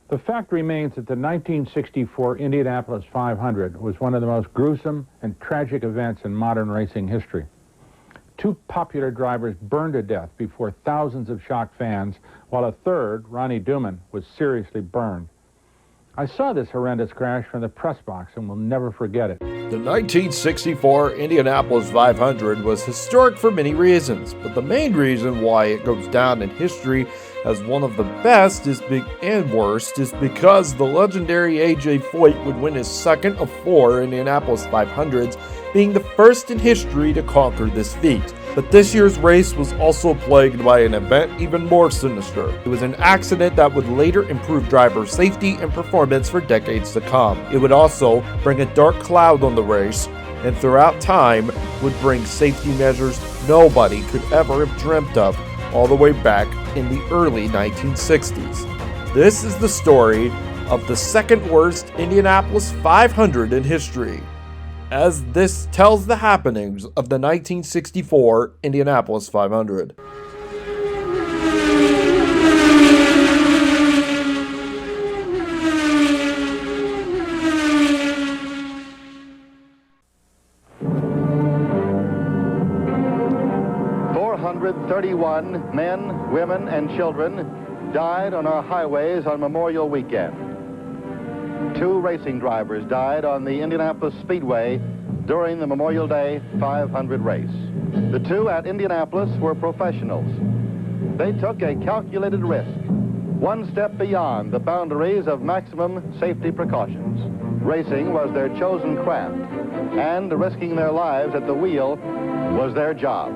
The fact remains that the 1964 Indianapolis 500 was one of the most gruesome and tragic events in modern racing history. Two popular drivers burned to death before thousands of shocked fans, while a third, Ronnie Duman, was seriously burned. I saw this horrendous crash from the press box and will never forget it. The 1964 Indianapolis 500 was historic for many reasons, but the main reason why it goes down in history as one of the best and worst is because the legendary A.J. Foyt would win his second of 4 Indianapolis 500s, being the first in history to conquer this feat. But this year's race was also plagued by an event even more sinister. It was an accident that would later improve driver safety and performance for decades to come. It would also bring a dark cloud on the race, and throughout time would bring safety measures nobody could ever have dreamt of all the way back in the early 1960s. This is the story of the second worst Indianapolis 500 in history, as this tells the happenings of the 1964 Indianapolis 500. Men, women, and children died on our highways on Memorial Weekend. 2 racing drivers died on the Indianapolis Speedway during the Memorial Day 500 race. The 2 at Indianapolis were professionals. They took a calculated risk, one step beyond the boundaries of maximum safety precautions. Racing was their chosen craft, and risking their lives at the wheel was their job.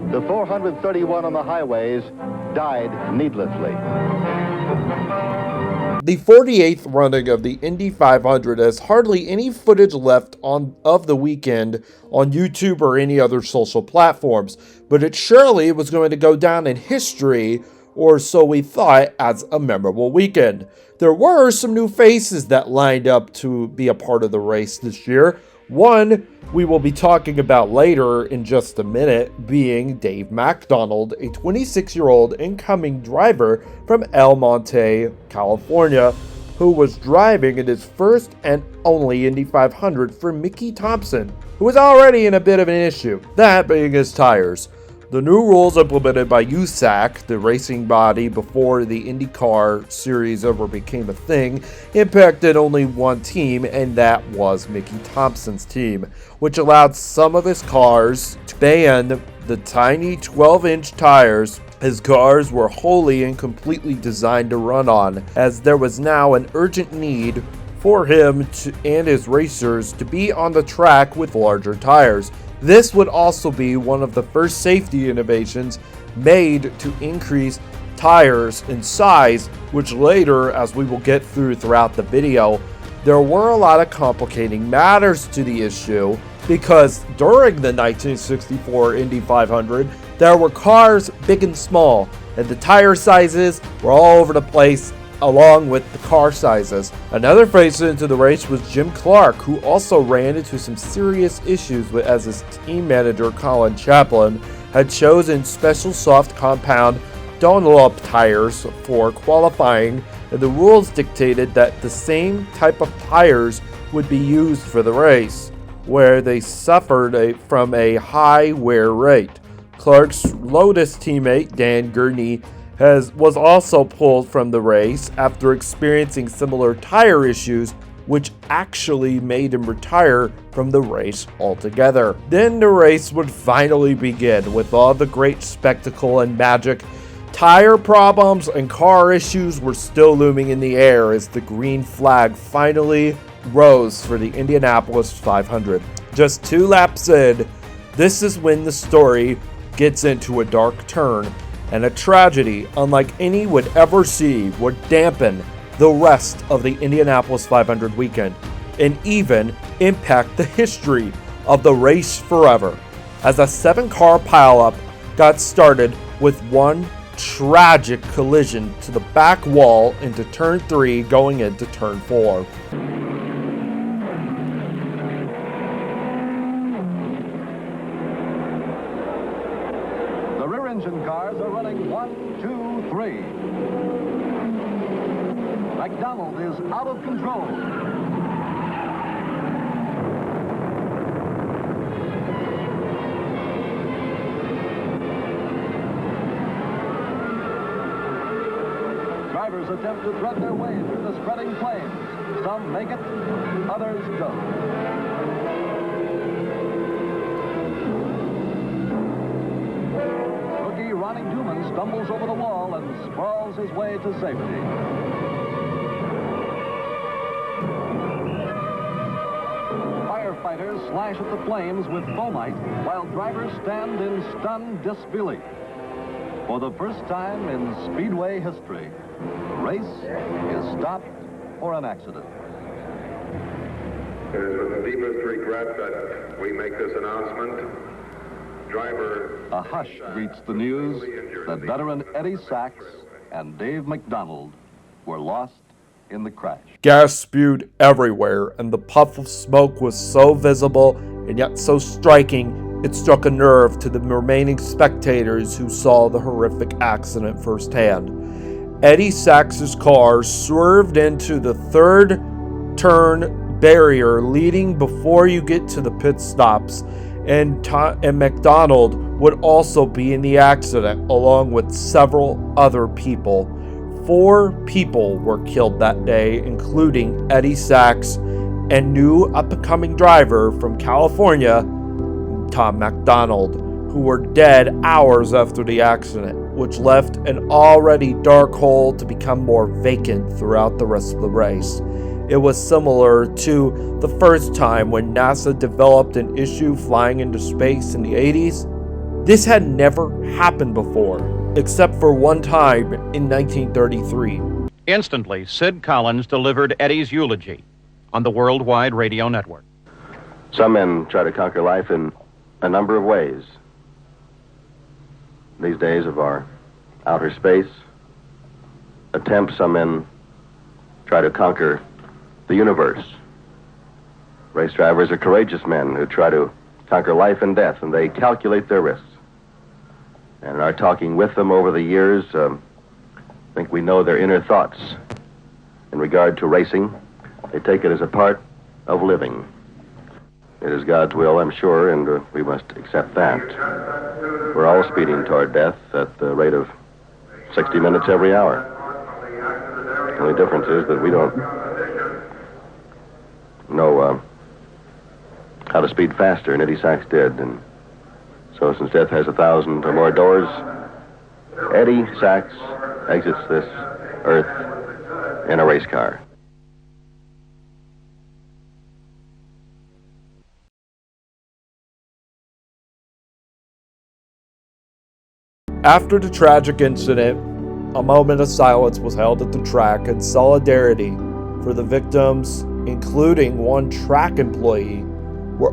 The 431 on the highways died needlessly. The 48th running of the Indy 500 has hardly any footage left of the weekend on YouTube or any other social platforms, but it surely was going to go down in history, or so we thought, as a memorable weekend. There were some new faces that lined up to be a part of the race this year. One we will be talking about later in just a minute being Dave McDonald, a 26-year-old incoming driver from El Monte, California, who was driving in his first and only Indy 500 for Mickey Thompson, who was already in a bit of an issue, that being his tires. The new rules implemented by USAC, the racing body before the IndyCar series ever became a thing, impacted only one team, and that was Mickey Thompson's team, which allowed some of his cars to ban the tiny 12-inch tires his cars were wholly and completely designed to run on, as there was now an urgent need for him and his racers to be on the track with larger tires. This would also be one of the first safety innovations made to increase tires in size, which later, as we will get throughout the video, there were a lot of complicating matters to the issue, because during the 1964 Indy 500, there were cars big and small, and the tire sizes were all over the place along with the car sizes. Another face into the race was Jim Clark, who also ran into some serious issues as his team manager Colin Chaplin had chosen special soft compound Dunlop tires for qualifying, and the rules dictated that the same type of tires would be used for the race, where they suffered from a high wear rate. Clark's Lotus teammate Dan Gurney was also pulled from the race after experiencing similar tire issues, which actually made him retire from the race altogether. Then the race would finally begin with all the great spectacle and magic. Tire problems and car issues were still looming in the air as the green flag finally rose for the Indianapolis 500. Just 2 laps in, this is when the story gets into a dark turn, and a tragedy unlike any would ever see would dampen the rest of the Indianapolis 500 weekend and even impact the history of the race forever, as a 7-car pileup got started with one tragic collision to the back wall into turn 3 going into turn 4. Engine cars are running 1, 2, 3. McDonald is out of control. Drivers attempt to thread their way through the spreading flames. Some make it, others don't. Rookie Ronnie Duman stumbles over the wall and sprawls his way to safety. Firefighters slash at the flames with Foyt while drivers stand in stunned disbelief. For the first time in Speedway history, the race is stopped for an accident. It is with the deepest regret that we make this announcement. Driver... A hush greets the news that veteran Eddie Sachs and Dave McDonald were lost in the crash. Gas spewed everywhere, and the puff of smoke was so visible and yet so striking it struck a nerve to the remaining spectators who saw the horrific accident firsthand. Eddie Sachs's car swerved into the third turn barrier leading before you get to the pit stops, and McDonald would also be in the accident along with several other people. 4 people were killed that day, including Eddie Sachs and new up-and-coming driver from California, Tom McDonald, who were dead hours after the accident, which left an already dark hole to become more vacant throughout the rest of the race. It was similar to the first time when NASA developed an issue flying into space in the 80s. This had never happened before, except for one time in 1933. Instantly, Sid Collins delivered Eddie's eulogy on the worldwide radio network. Some men try to conquer life in a number of ways. These days of our outer space, some men try to conquer the universe. Race drivers are courageous men who try to conquer life and death, and they calculate their risks. And in our talking with them over the years, I think we know their inner thoughts in regard to racing. They take it as a part of living. It is God's will, I'm sure, and we must accept that. We're all speeding toward death at the rate of 60 minutes every hour. The only difference is that we don't know how to speed faster, and Eddie Sachs did. And so since death has 1,000 or more doors, Eddie Sachs exits this earth in a race car. After the tragic incident, a moment of silence was held at the track in solidarity for the victims, including one track employee, were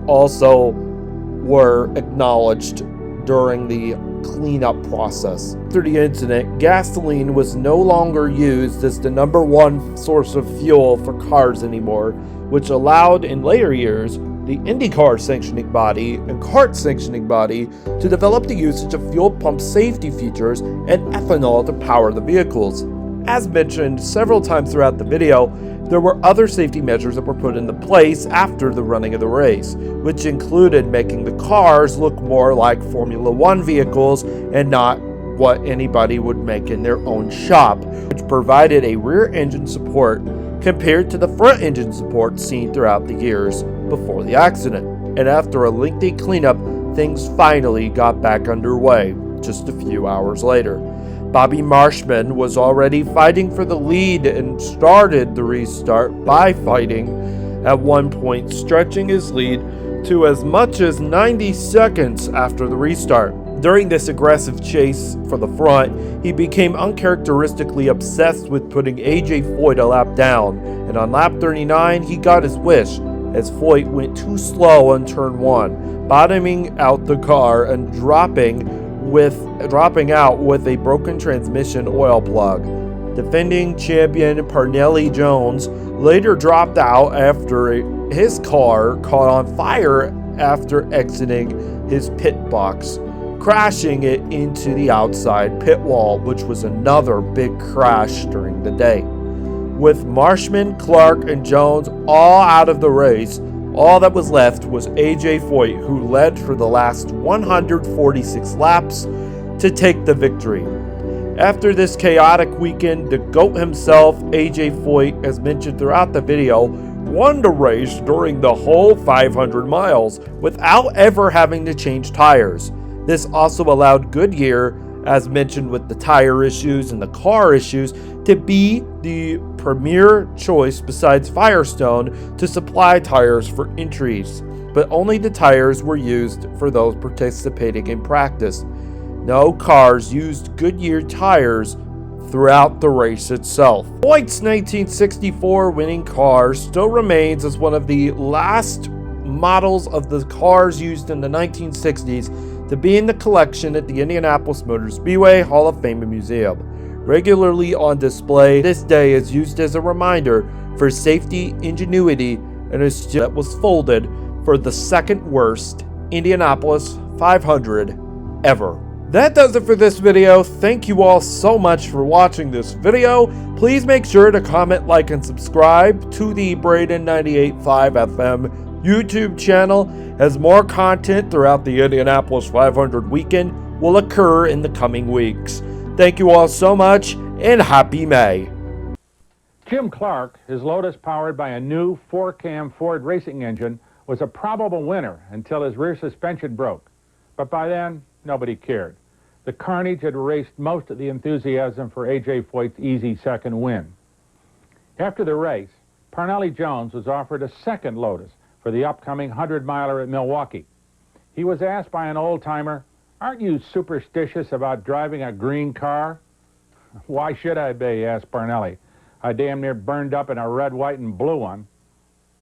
acknowledged during the cleanup process. After the incident, gasoline was no longer used as the #1 source of fuel for cars anymore, which allowed in later years the IndyCar sanctioning body and kart sanctioning body to develop the usage of fuel pump safety features and ethanol to power the vehicles. As mentioned several times throughout the video, there were other safety measures that were put into place after the running of the race, which included making the cars look more like Formula One vehicles and not what anybody would make in their own shop, which provided a rear engine support compared to the front engine support seen throughout the years before the accident. And after a lengthy cleanup, things finally got back underway just a few hours later. Bobby Marshman was already fighting for the lead and started the restart by fighting, at one point stretching his lead to as much as 90 seconds after the restart. During this aggressive chase for the front, he became uncharacteristically obsessed with putting AJ Foyt a lap down, and on lap 39 he got his wish as Foyt went too slow on turn 1, bottoming out the car and dropping out with a broken transmission oil plug. Defending champion Parnelli Jones later dropped out after his car caught on fire after exiting his pit box, crashing it into the outside pit wall, which was another big crash during the day. With Marshman, Clark, and Jones all out of the race, all that was left was A.J. Foyt, who led for the last 146 laps to take the victory. After this chaotic weekend, the GOAT himself, A.J. Foyt, as mentioned throughout the video, won the race during the whole 500 miles without ever having to change tires. This also allowed Goodyear, as mentioned with the tire issues and the car issues, to be the premier choice besides Firestone to supply tires for entries, but only the tires were used for those participating in practice. No cars used Goodyear tires throughout the race itself. Foyt's 1964 winning car still remains as one of the last models of the cars used in the 1960s to be in the collection at the Indianapolis Motor Speedway Hall of Fame Museum. Regularly on display, this day is used as a reminder for safety, ingenuity, and a that was folded for the second worst Indianapolis 500 ever. That does it for this video. Thank you all so much for watching this video. Please make sure to comment, like, and subscribe to the Braydyn 98.5 FM YouTube channel, as more content throughout the Indianapolis 500 weekend will occur in the coming weeks. Thank you all so much, and happy May. Jim Clark, his Lotus powered by a new 4-cam Ford racing engine, was a probable winner until his rear suspension broke. But by then, nobody cared. The carnage had erased most of the enthusiasm for A.J. Foyt's easy second win. After the race, Parnelli Jones was offered a second Lotus for the upcoming 100-miler at Milwaukee. He was asked by an old-timer, "Aren't you superstitious about driving a green car?" "Why should I be?" asked Parnelli. "I damn near burned up in a red, white, and blue one."